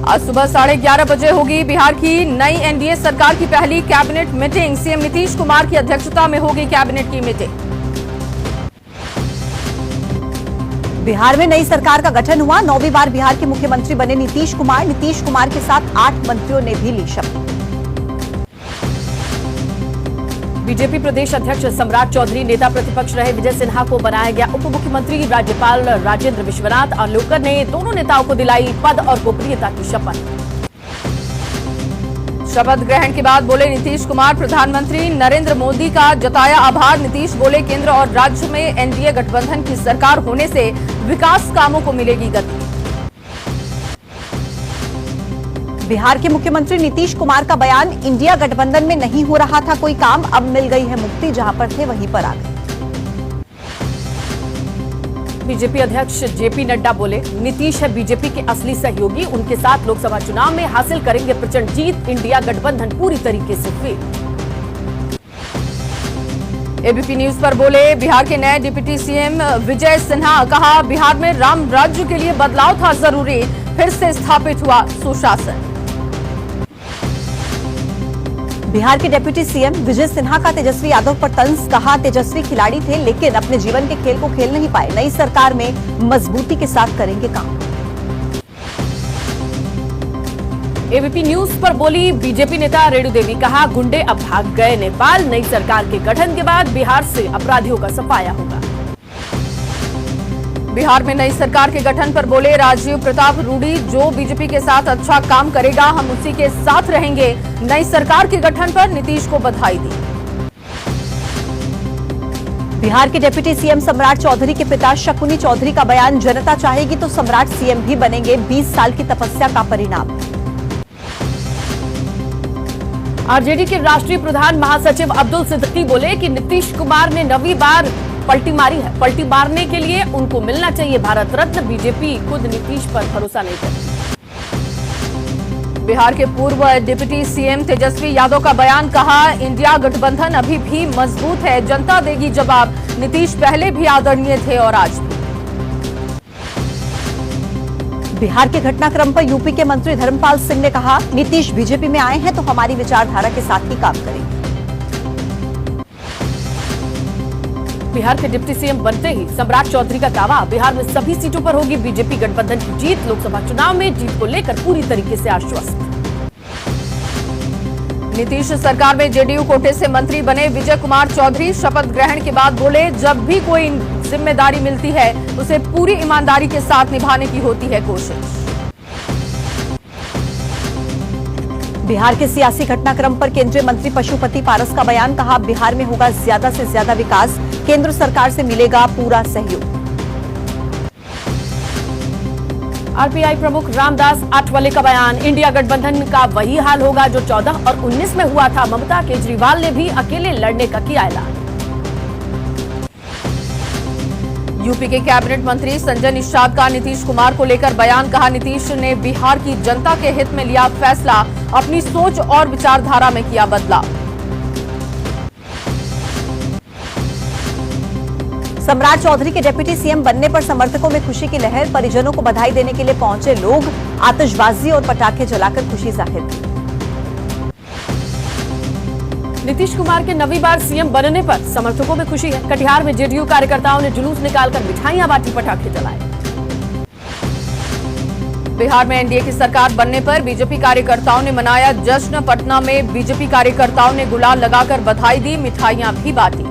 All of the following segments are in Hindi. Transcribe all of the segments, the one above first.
आज सुबह 11:30 बजे होगी बिहार की नई एनडीए सरकार की पहली cabinet meeting. CM Nitish Kumar की अध्यक्षता में होगी कैबिनेट की मीटिंग। बिहार में नई सरकार का गठन हुआ। 9वीं बार बिहार के मुख्यमंत्री बने नीतीश कुमार। नीतीश कुमार के साथ 8 मंत्रियों ने भी ली शपथ। बीजेपी प्रदेश अध्यक्ष सम्राट चौधरी, नेता प्रतिपक्ष रहे विजय सिन्हा को बनाया गया उप मुख्यमंत्री। राज्यपाल राजेंद्र विश्वनाथ आर्लेकर ने दोनों नेताओं को दिलाई पद और गोपनीयता की शपथ। शपथ ग्रहण के बाद बोले नीतीश कुमार, प्रधानमंत्री नरेंद्र मोदी का जताया आभार। नीतीश बोले, केंद्र और राज्य में एनडीए गठबंधन की सरकार होने से विकास कामों को मिलेगी गति। बिहार के मुख्यमंत्री नीतीश कुमार का बयान, इंडिया गठबंधन में नहीं हो रहा था कोई काम, अब मिल गई है मुक्ति, जहां पर थे वहीं पर आ गए। बीजेपी अध्यक्ष जेपी नड्डा बोले, नीतीश है बीजेपी के असली सहयोगी, उनके साथ लोकसभा चुनाव में हासिल करेंगे प्रचंड जीत। इंडिया गठबंधन पूरी तरीके से फेल। एबीपी न्यूज पर बोले बिहार के नए डिप्टी सीएम विजय सिन्हा, कहा बिहार में राम राज्य के लिए बदलाव था जरूरी, फिर से स्थापित हुआ सुशासन। बिहार के डिप्टी सीएम विजय सिन्हा का तेजस्वी यादव पर तंज, कहा तेजस्वी खिलाड़ी थे लेकिन अपने जीवन के खेल को खेल नहीं पाए, नई सरकार में मजबूती के साथ करेंगे काम। एबीपी न्यूज पर बोली बीजेपी नेता रेणु देवी, कहा गुंडे अब भाग गए नेपाल, नई सरकार के गठन के बाद बिहार से अपराधियों का सफाया होगा। बिहार में नई सरकार के गठन पर बोले राजीव प्रताप रूडी, जो बीजेपी के साथ अच्छा काम करेगा हम उसी के साथ रहेंगे। नई सरकार के गठन पर नीतीश को बधाई दी। बिहार के डिप्टी सीएम सम्राट चौधरी के पिता शकुनी चौधरी का बयान, जनता चाहेगी तो सम्राट सीएम भी बनेंगे, 20 साल की तपस्या का परिणाम। आरजेडी के राष्ट्रीय प्रधान महासचिव अब्दुल सिद्दीकी बोले कि नीतीश कुमार ने 9वीं बार पलटी मारी है, पलटी मारने के लिए उनको मिलना चाहिए भारत रत्न। बीजेपी खुद नीतीश पर भरोसा नहीं करती। बिहार के पूर्व डिप्टी सीएम तेजस्वी यादव का बयान, कहा इंडिया गठबंधन अभी भी मजबूत है, जनता देगी जवाब। नीतीश पहले भी आदरणीय थे और आज भी। बिहार के घटनाक्रम पर यूपी के मंत्री धर्मपाल सिंह ने कहा, नीतीश बीजेपी में आए हैं तो हमारी विचारधारा के साथ ही काम करेंगे। बिहार के डिप्टी सीएम बनते ही सम्राट चौधरी का दावा, बिहार में सभी सीटों पर होगी बीजेपी गठबंधन की जीत। लोकसभा चुनाव में जीत को लेकर पूरी तरीके से आश्वस्त। नीतीश सरकार में जेडीयू कोटे से मंत्री बने विजय कुमार चौधरी, शपथ ग्रहण के बाद बोले जब भी कोई जिम्मेदारी मिलती है उसे पूरी ईमानदारी के साथ निभाने की होती है कोशिश। बिहार के सियासी घटनाक्रम पर केंद्रीय मंत्री पशुपति पारस का बयान, कहा बिहार में होगा ज्यादा से ज्यादा विकास, केंद्र सरकार से मिलेगा पूरा सहयोग। आरपीआई प्रमुख रामदास आठवले का बयान, इंडिया गठबंधन का वही हाल होगा जो 14 और 19 में हुआ था। ममता केजरीवाल ने भी अकेले लड़ने का किया ऐलान। यूपी के कैबिनेट मंत्री संजय निषाद का नीतीश कुमार को लेकर बयान, कहा नीतीश ने बिहार की जनता के हित में लिया फैसला, अपनी सोच और विचारधारा में किया बदलाव। सम्राट चौधरी के डिप्टी सीएम बनने पर समर्थकों में खुशी की लहर, परिजनों को बधाई देने के लिए पहुंचे लोग, आतिशबाजी और पटाखे जलाकर खुशी जाहिर की। नीतीश कुमार के 9वीं बार सीएम बनने पर समर्थकों में खुशी है। कटिहार में जेडीयू कार्यकर्ताओं ने जुलूस निकालकर मिठाइयां बांटी, पटाखे जलाए। बिहार में एनडीए की सरकार बनने पर बीजेपी कार्यकर्ताओं ने मनाया जश्न। पटना में बीजेपी कार्यकर्ताओं ने गुलाल लगाकर बधाई दी, मिठाइयां भी बांटी।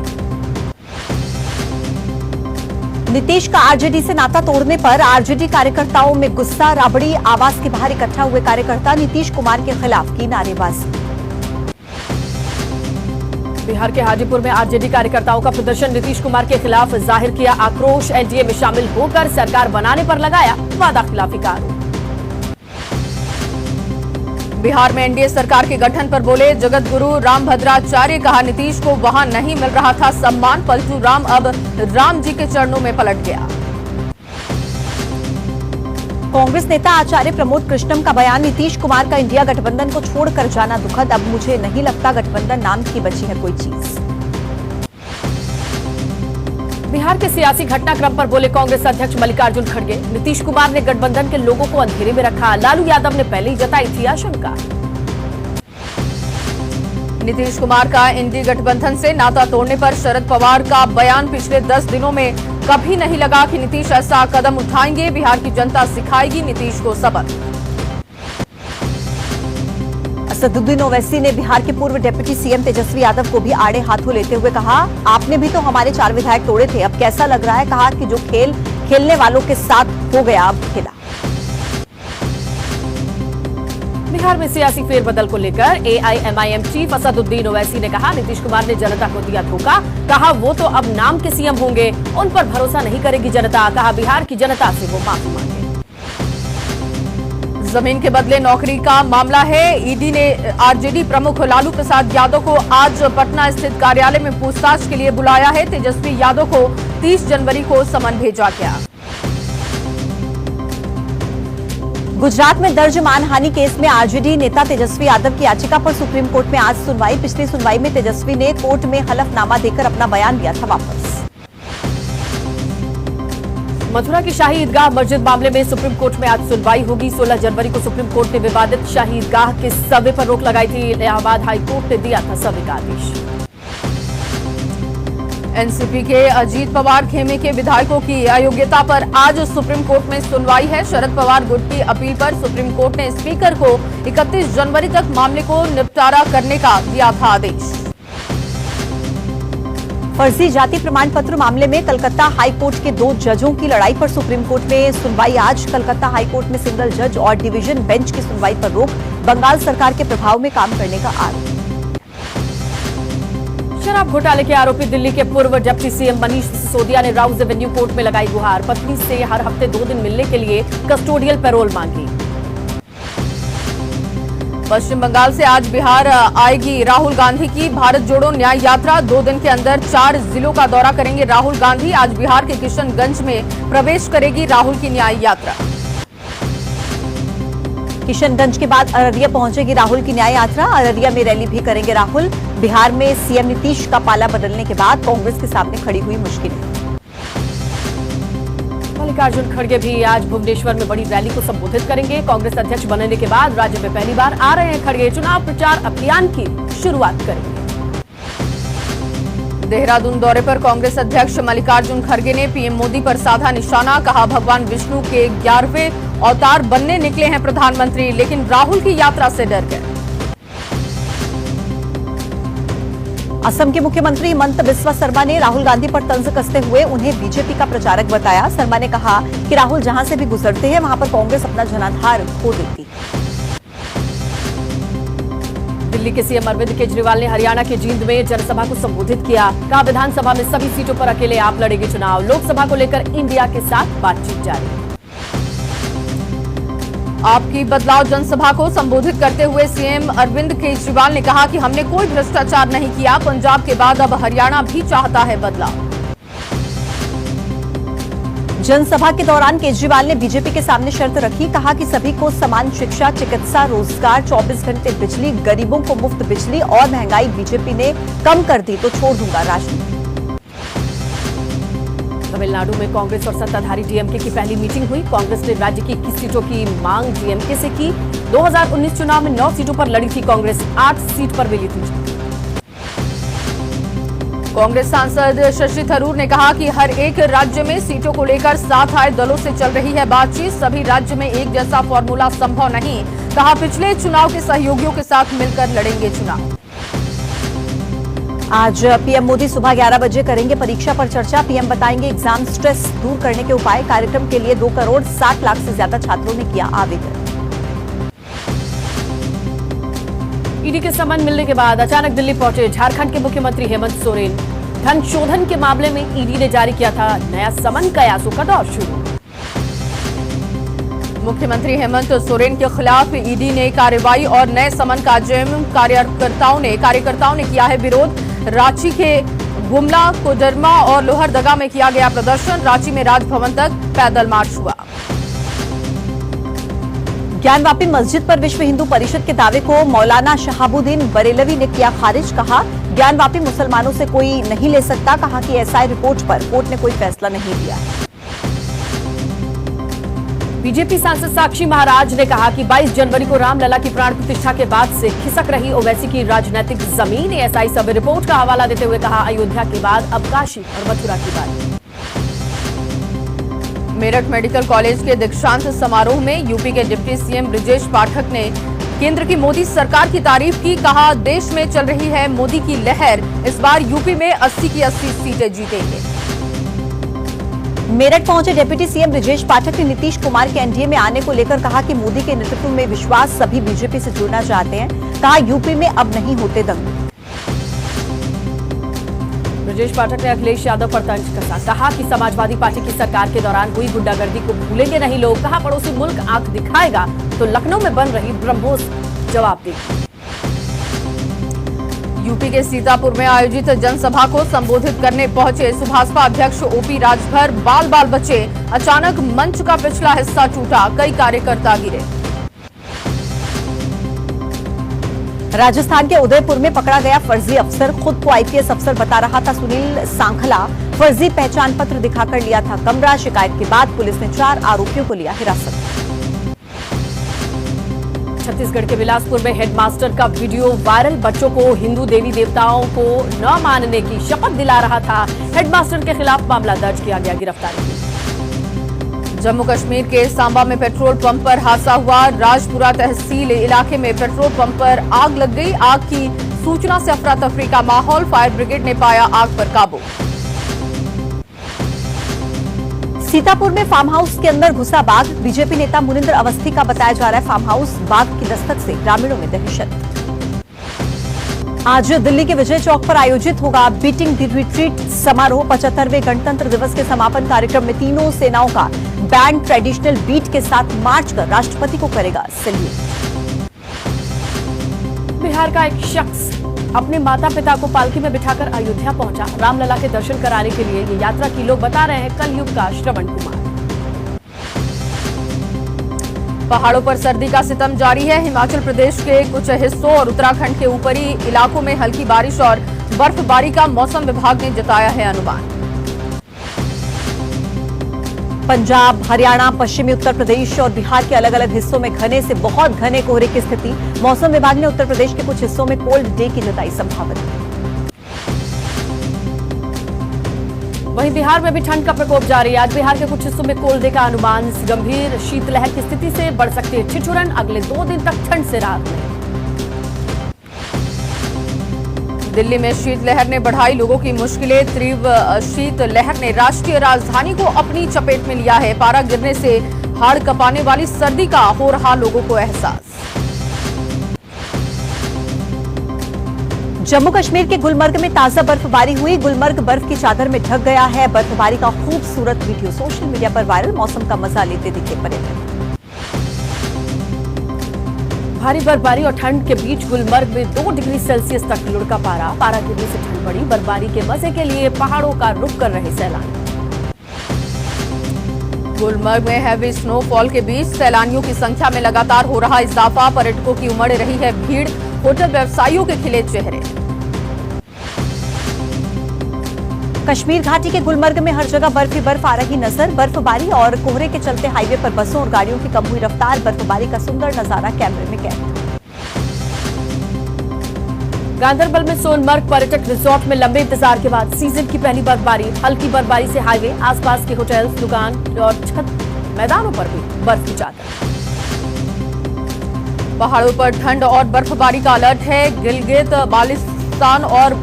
नीतीश का आरजेडी से नाता तोड़ने पर आरजेडी कार्यकर्ताओं में गुस्सा, राबड़ी आवास के बाहर इकट्ठा हुए कार्यकर्ता, नीतीश कुमार के खिलाफ की नारेबाजी। बिहार के हाजीपुर में आरजेडी कार्यकर्ताओं का प्रदर्शन, नीतीश कुमार के खिलाफ जाहिर किया आक्रोश। एनडीए में शामिल होकर सरकार बनाने पर लगाया वादा खिलाफी का आरोप। बिहार में एनडीए सरकार के गठन पर बोले जगत गुरु रामभद्राचार्य, कहा नीतीश को वहां नहीं मिल रहा था सम्मान, पलटू राम अब राम जी के चरणों में पलट गया। कांग्रेस नेता आचार्य प्रमोद कृष्णम का बयान, नीतीश कुमार का इंडिया गठबंधन को छोड़कर जाना दुखद, अब मुझे नहीं लगता गठबंधन नाम की बची है कोई चीज। बिहार के सियासी घटनाक्रम पर बोले कांग्रेस अध्यक्ष मल्लिकार्जुन खड़गे। नीतीश कुमार ने गठबंधन के लोगों को अंधेरे में रखा, लालू यादव ने पहले ही जताई थी आशंका। नीतीश कुमार का इंडी गठबंधन से नाता तोड़ने पर शरद पवार का बयान। पिछले 10 दिनों में कभी नहीं लगा कि नीतीश ऐसा कदम उठाएंगे। बिहार की जनता सिखाएगी नीतीश को सबक। असदुद्दीन ओवैसी ने बिहार के पूर्व डिप्टी सीएम तेजस्वी यादव को भी आड़े हाथों लेते हुए कहा, आपने भी तो हमारे 4 विधायक तोड़े थे, अब कैसा लग रहा है। कहा कि जो खेल खेलने वालों के साथ हो गया अब खेला। बिहार में सियासी फेरबदल को लेकर एआईएमआईएम चीफ असदुद्दीन ओवैसी ने कहा, नीतीश कुमार ने जनता को दिया धोखा। कहा वो तो अब नाम के सीएम होंगे, उन पर भरोसा नहीं करेगी जनता। कहा बिहार की जनता से वो माफी मांगे। जमीन के बदले नौकरी का मामला है। ईडी ने आरजेडी प्रमुख लालू प्रसाद यादव को आज पटना स्थित कार्यालय में पूछताछ के लिए बुलाया है। तेजस्वी यादव को 30 जनवरी को समन भेजा गया। गुजरात में दर्ज मानहानि केस में आरजेडी नेता तेजस्वी यादव की याचिका पर सुप्रीम कोर्ट में आज सुनवाई। पिछली सुनवाई में तेजस्वी ने कोर्ट में हलफनामा देकर अपना बयान दिया था वापस। मथुरा की शाही ईदगाह मस्जिद मामले में सुप्रीम कोर्ट में आज सुनवाई होगी। 16 जनवरी को सुप्रीम कोर्ट ने विवादित शाही ईदगाह के सर्वे पर रोक लगाई थी। इलाहाबाद हाई कोर्ट ने दिया था सर्वे का आदेश। एनसीपी के अजीत पवार खेमे के विधायकों की अयोग्यता पर आज सुप्रीम कोर्ट में सुनवाई है। शरद पवार गुट की अपील पर सुप्रीम कोर्ट ने स्पीकर को 31 जनवरी तक मामले को निपटारा करने का दिया था आदेश। फर्जी जाति प्रमाण पत्र मामले में कलकत्ता हाई कोर्ट के 2 जजों की लड़ाई पर सुप्रीम कोर्ट में सुनवाई आज। कलकत्ता हाई कोर्ट में सिंगल जज और डिवीजन बेंच की सुनवाई पर रोक। बंगाल सरकार के प्रभाव में काम करने का आरोप। शराब घोटाले के आरोपी दिल्ली के पूर्व डिप्टी सीएम मनीष सिसोदिया ने राउज एवेन्यू कोर्ट में लगाई गुहार। पत्नी से हर हफ्ते 2 दिन मिलने के लिए कस्टोडियल पैरोल मांगी। पश्चिम बंगाल से आज बिहार आएगी राहुल गांधी की भारत जोड़ो न्याय यात्रा। 2 दिन के अंदर 4 जिलों का दौरा करेंगे राहुल गांधी। आज बिहार के किशनगंज में प्रवेश करेगी राहुल की न्याय यात्रा। किशनगंज के बाद अररिया पहुंचेगी राहुल की न्याय यात्रा। अररिया में रैली भी करेंगे राहुल। बिहार में सीएम नीतीश का पाला बदलने के बाद कांग्रेस के सामने खड़ी हुई मुश्किलें। मल्लिकार्जुन खड़गे भी आज भुवनेश्वर में बड़ी रैली को संबोधित करेंगे। कांग्रेस अध्यक्ष बनने के बाद राज्य में पहली बार आ रहे हैं खड़गे। चुनाव प्रचार अभियान की शुरुआत करेंगे। देहरादून दौरे पर कांग्रेस अध्यक्ष मल्लिकार्जुन खड़गे ने पीएम मोदी पर साधा निशाना। कहा भगवान विष्णु के 11वें अवतार बनने निकले हैं प्रधानमंत्री, लेकिन राहुल की यात्रा से डर गए। असम के मुख्यमंत्री हिमंत बिस्वा शर्मा ने राहुल गांधी पर तंज कसते हुए उन्हें बीजेपी का प्रचारक बताया। शर्मा ने कहा कि राहुल जहां से भी गुजरते हैं वहां पर कांग्रेस अपना जनाधार खो देती है। दिल्ली के सीएम अरविंद केजरीवाल ने हरियाणा के जींद में जनसभा को संबोधित किया। कहा विधानसभा में सभी सीटों पर अकेले आप लड़ेंगे चुनाव। लोकसभा को लेकर इंडिया के साथ बातचीत जारी। आपकी बदलाव जनसभा को संबोधित करते हुए सीएम अरविंद केजरीवाल ने कहा कि हमने कोई भ्रष्टाचार नहीं किया। पंजाब के बाद अब हरियाणा भी चाहता है बदलाव। जनसभा के दौरान केजरीवाल ने बीजेपी के सामने शर्त रखी। कहा कि सभी को समान शिक्षा, चिकित्सा, रोजगार, 24 घंटे बिजली, गरीबों को मुफ्त बिजली और महंगाई बीजेपी ने कम कर दी तो छोड़ दूंगा राजनीति। तमिलनाडु में कांग्रेस और सत्ताधारी डीएमके की पहली मीटिंग हुई। कांग्रेस ने राज्य की 21 सीटों की मांग डीएमके से की। 2019 चुनाव में 9 सीटों पर लड़ी थी कांग्रेस, 8 सीट पर मिली थी। कांग्रेस सांसद शशि थरूर ने कहा कि हर एक राज्य में सीटों को लेकर साथ आए दलों से चल रही है बातचीत। सभी राज्य में एक जैसा फॉर्मूला संभव नहीं। कहा पिछले चुनाव के सहयोगियों के साथ मिलकर लड़ेंगे चुनाव। आज पीएम मोदी सुबह 11 बजे करेंगे परीक्षा पर चर्चा। पीएम बताएंगे एग्जाम स्ट्रेस दूर करने के उपाय। कार्यक्रम के लिए 2 करोड़ 60 लाख से ज्यादा छात्रों ने किया आवेदन। ईडी के समन मिलने के बाद अचानक दिल्ली पहुंचे झारखंड के मुख्यमंत्री हेमंत सोरेन। धन शोधन के मामले में ईडी ने जारी किया था नया समन। कयासों का दौर शुरू। मुख्यमंत्री हेमंत सोरेन के खिलाफ ईडी ने कार्रवाई और नए समन का जेएमएम कार्यकर्ताओं ने किया है विरोध। रांची के गुमला, कोडरमा और लोहरदगा में किया गया प्रदर्शन। रांची में राजभवन तक पैदल मार्च हुआ। ज्ञानवापी मस्जिद पर विश्व हिंदू परिषद के दावे को मौलाना शहाबुद्दीन बरेलवी ने किया खारिज। कहा ज्ञानवापी मुसलमानों से कोई नहीं ले सकता। कहा कि एसआई रिपोर्ट पर कोर्ट ने कोई फैसला नहीं लिया है। बीजेपी सांसद साक्षी महाराज ने कहा कि 22 जनवरी को रामलला की प्राण प्रतिष्ठा के बाद से खिसक रही ओवैसी की राजनीतिक जमीन। एएसआई सर्वे रिपोर्ट का हवाला देते हुए कहा, अयोध्या के बाद अब काशी और मथुरा की बात। मेरठ मेडिकल कॉलेज के दीक्षांत समारोह में यूपी के डिप्टी सीएम ब्रजेश पाठक ने केंद्र की मोदी सरकार की तारीफ की। कहा, देश में चल रही है मोदी की लहर, इस बार यूपी में 80 की 80 सीटें जीतेंगे। मेरठ पहुंचे डिप्टी सीएम ब्रजेश पाठक ने नीतीश कुमार के एनडीए में आने को लेकर कहा कि मोदी के नेतृत्व में विश्वास, सभी बीजेपी से जुड़ना चाहते हैं। कहा, यूपी में अब नहीं होते दंगे। ब्रजेश पाठक ने अखिलेश यादव पर तंज कसा। कहा कि समाजवादी पार्टी की सरकार के दौरान हुई गुंडागर्दी को भूलेंगे नहीं लोग। कहा, पड़ोसी मुल्क आंख दिखाएगा तो लखनऊ में बन रही ब्रह्मोस जवाब देगी। यूपी के सीतापुर में आयोजित जनसभा को संबोधित करने पहुंचे सुभाषपा अध्यक्ष ओपी राजभर। बाल बाल बचे, अचानक मंच का पिछला हिस्सा टूटा, कई कार्यकर्ता गिरे। राजस्थान के उदयपुर में पकड़ा गया फर्जी अफसर। खुद को आईपीएस अफसर बता रहा था सुनील सांखला। फर्जी पहचान पत्र दिखाकर लिया था कमरा। शिकायत के बाद पुलिस ने 4 आरोपियों को लिया हिरासत में। छत्तीसगढ़ के बिलासपुर में हेडमास्टर का वीडियो वायरल। बच्चों को हिंदू देवी देवताओं को न मानने की शपथ दिला रहा था। हेडमास्टर के खिलाफ मामला दर्ज किया गया, गिरफ्तारी की। जम्मू कश्मीर के सांबा में पेट्रोल पंप पर हादसा हुआ। राजपुरा तहसील इलाके में पेट्रोल पंप पर आग लग गई। आग की सूचना से अफरा तफरी का माहौल। फायर ब्रिगेड ने पाया आग पर काबू। सीतापुर में फार्म हाउस के अंदर घुसा बाघ। बीजेपी नेता मुनिंदर अवस्थी का बताया जा रहा है फार्म हाउस। बाघ की दस्तक से ग्रामीणों में दहशत। आज दिल्ली के विजय चौक पर आयोजित होगा बीटिंग द रिट्रीट समारोह। 75वें गणतंत्र दिवस के समापन कार्यक्रम में तीनों सेनाओं का बैंड ट्रेडिशनल बीट के साथ मार्च कर राष्ट्रपति को करेगा सैल्यूट। बिहार का एक शख्स अपने माता पिता को पालकी में बिठाकर अयोध्या पहुंचा। रामलला के दर्शन कराने के लिए ये यात्रा की लोग बता रहे हैं कलयुग का श्रवण कुमार। पहाड़ों पर सर्दी का सितम जारी है। हिमाचल प्रदेश के कुछ हिस्सों और उत्तराखंड के ऊपरी इलाकों में हल्की बारिश और बर्फबारी का मौसम विभाग ने जताया है अनुमान। पंजाब, हरियाणा, पश्चिमी उत्तर प्रदेश और बिहार के अलग अलग हिस्सों में घने से बहुत घने कोहरे की स्थिति। मौसम विभाग ने उत्तर प्रदेश के कुछ हिस्सों में कोल्ड डे की जताई संभावना। वहीं बिहार में भी ठंड का प्रकोप जारी है। आज बिहार के कुछ हिस्सों में कोल्ड डे का अनुमान। गंभीर शीतलहर की स्थिति से बढ़ सकती है ठिठुरन। अगले 2 दिन तक ठंड से राहत मिलेगी। दिल्ली में शीतलहर ने बढ़ाई लोगों की मुश्किलें। तीव्र शीतलहर ने राष्ट्रीय राजधानी को अपनी चपेट में लिया है। पारा गिरने से हाड़ कपाने वाली सर्दी का हो रहा लोगों को एहसास। जम्मू कश्मीर के गुलमर्ग में ताजा बर्फबारी हुई। गुलमर्ग बर्फ की चादर में ढक गया है। बर्फबारी का खूबसूरत वीडियो सोशल मीडिया पर वायरल। मौसम का मजा लेते दिखे पर्यटक। भारी बर्फबारी और ठंड के बीच गुलमर्ग में 2 डिग्री सेल्सियस तक लुढ़का पारा। पारा गिरने से ठंड बढ़ी। बर्फबारी के मजे के लिए पहाड़ों का रुख कर रहे सैलानी। गुलमर्ग में हैवी स्नोफॉल के बीच सैलानियों की संख्या में लगातार हो रहा इजाफा। पर्यटकों की उमड़ रही है भीड़। होटल व्यवसायियों के खिले चेहरे। कश्मीर घाटी के गुलमर्ग में हर जगह बर्फ ही बर्फ आ रही नजर। बर्फबारी और कोहरे के चलते हाईवे पर बसों और गाड़ियों की कम हुई रफ्तार। बर्फबारी का सुंदर नजारा कैमरे में कैद। गांधरबल में सोनमर्ग पर्यटक रिजॉर्ट में लंबे इंतजार के बाद सीजन की पहली बर्फबारी। हल्की बर्फबारी से हाईवे, आसपास के होटल, दुकान और छत मैदानों पर भी बर्फ की चादर। पहाड़ों पर ठंड और बर्फबारी का अलर्ट है। गिलगित बाल्टिस्तान और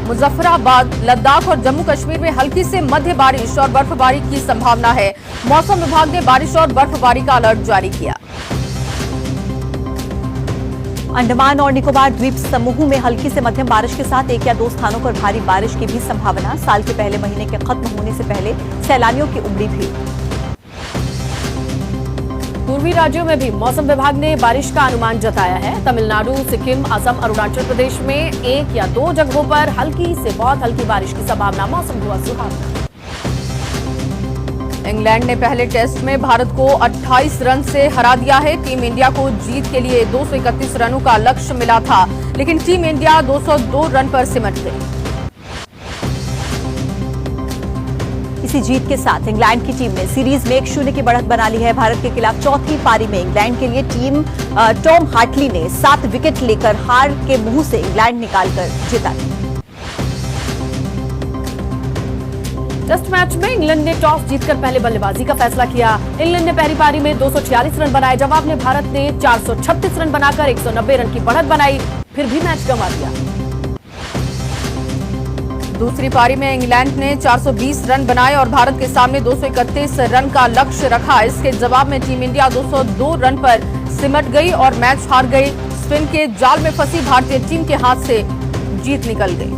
मुजफ्फराबाद, लद्दाख और जम्मू कश्मीर में हल्की से मध्य बारिश और बर्फबारी की संभावना है। मौसम विभाग ने बारिश और बर्फबारी का अलर्ट जारी किया। अंडमान और निकोबार द्वीप समूह में हल्की से मध्यम बारिश के साथ 1 या 2 स्थानों पर भारी बारिश की भी संभावना। साल के पहले महीने के खत्म होने से पहले सैलानियों की उमड़ी भीड़। पूर्वी राज्यों में भी मौसम विभाग ने बारिश का अनुमान जताया है। तमिलनाडु, सिक्किम, असम, अरुणाचल प्रदेश में 1 या 2 जगहों पर हल्की से बहुत हल्की बारिश की संभावना। मौसम हुआ सुहावना। इंग्लैंड ने पहले टेस्ट में भारत को 28 रन से हरा दिया है। टीम इंडिया को जीत के लिए 231 रनों का लक्ष्य मिला था, लेकिन टीम इंडिया 202 रन पर सिमट गई। इसी जीत के साथ इंग्लैंड की टीम ने सीरीज में 1-0 की बढ़त बना ली है। भारत के खिलाफ चौथी पारी में इंग्लैंड के लिए टीम टॉम हार्टली ने 7 विकेट लेकर हार के मुंह से इंग्लैंड निकालकर जिता। टेस्ट मैच में इंग्लैंड ने टॉस जीतकर पहले बल्लेबाजी का फैसला किया। इंग्लैंड ने पहली पारी में 246 रन बनाए। जवाब में भारत ने 436 रन बनाकर 190 रन की बढ़त बनाई, फिर भी मैच गंवा दिया। दूसरी पारी में इंग्लैंड ने 420 रन बनाए और भारत के सामने 231 रन का लक्ष्य रखा। इसके जवाब में टीम इंडिया 202 रन पर सिमट गई और मैच हार गई। स्पिन के जाल में फंसी भारतीय टीम के हाथ से जीत निकल गई।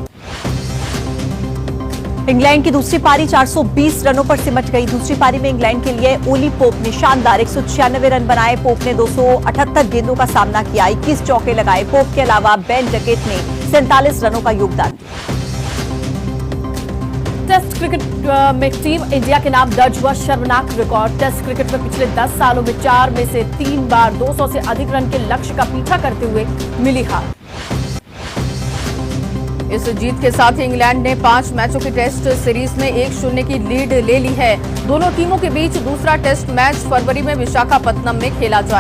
इंग्लैंड की दूसरी पारी 420 रनों पर सिमट गई। दूसरी पारी में इंग्लैंड के लिए ओली पोप ने शानदार 196 रन बनाए। पोप ने 278 गेंदों का सामना किया, 21 चौके लगाए। पोप के अलावा बेन डकेट ने 47 रनों का योगदान दिया। टेस्ट क्रिकेट में टीम इंडिया के नाम दर्ज हुआ शर्मनाक रिकॉर्ड। टेस्ट क्रिकेट में पिछले 10 सालों में 4 में से 3 बार 200 से अधिक रन के लक्ष्य का पीछा करते हुए मिली हार। इस जीत के साथ ही इंग्लैंड ने 5 मैचों की टेस्ट सीरीज में 1-0 की लीड ले ली है। दोनों टीमों के बीच दूसरा टेस्ट मैच फरवरी में विशाखापत्तनम में खेला जाएगा।